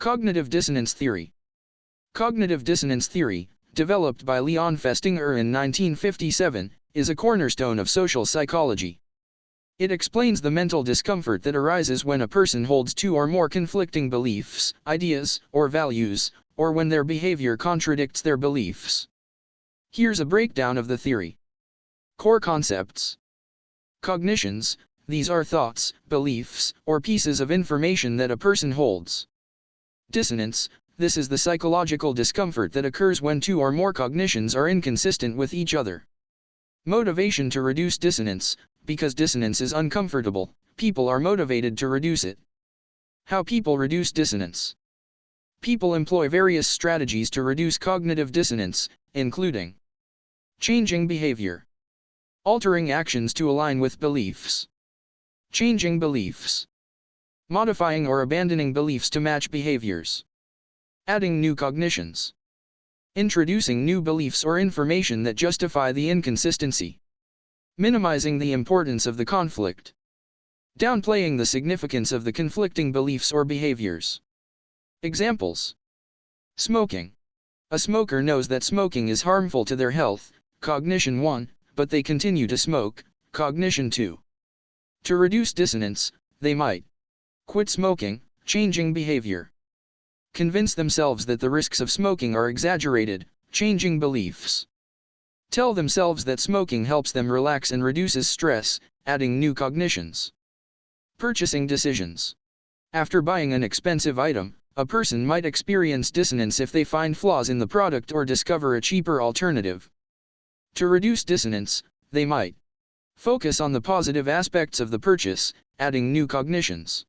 Cognitive dissonance theory. Cognitive dissonance theory, developed by Leon Festinger in 1957, is a cornerstone of social psychology. It explains the mental discomfort that arises when a person holds two or more conflicting beliefs, ideas, or values, or when their behavior contradicts their beliefs. Here's a breakdown of the theory. Core concepts. Cognitions, these are thoughts, beliefs, or pieces of information that a person holds. Dissonance, this is the psychological discomfort that occurs when two or more cognitions are inconsistent with each other. Motivation to reduce dissonance, because dissonance is uncomfortable, people are motivated to reduce it. How people reduce dissonance. People employ various strategies to reduce cognitive dissonance, including changing behavior, altering actions to align with beliefs, changing beliefs, modifying or abandoning beliefs to match behaviors, adding new cognitions, introducing new beliefs or information that justify the inconsistency, minimizing the importance of the conflict, downplaying the significance of the conflicting beliefs or behaviors. Examples. Smoking. A smoker knows that smoking is harmful to their health, cognition 1, but they continue to smoke, cognition 2. To reduce dissonance, they might quit smoking, changing behavior. Convince themselves that the risks of smoking are exaggerated, changing beliefs. Tell themselves that smoking helps them relax and reduces stress, adding new cognitions. Purchasing decisions. After buying an expensive item, a person might experience dissonance if they find flaws in the product or discover a cheaper alternative. To reduce dissonance, they might focus on the positive aspects of the purchase, adding new cognitions.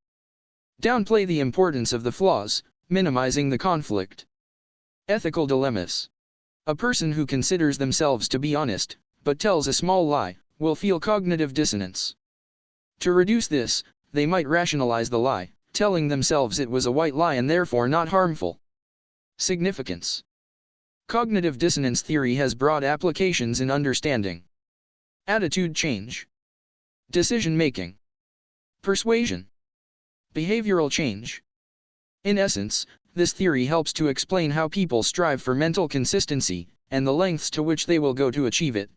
Downplay the importance of the flaws, minimizing the conflict. Ethical dilemmas. A person who considers themselves to be honest, but tells a small lie, will feel cognitive dissonance. To reduce this, they might rationalize the lie, telling themselves it was a white lie and therefore not harmful. Significance. Cognitive dissonance theory has broad applications in understanding attitude change, decision making, persuasion, behavioral change. In essence, this theory helps to explain how people strive for mental consistency, and the lengths to which they will go to achieve it.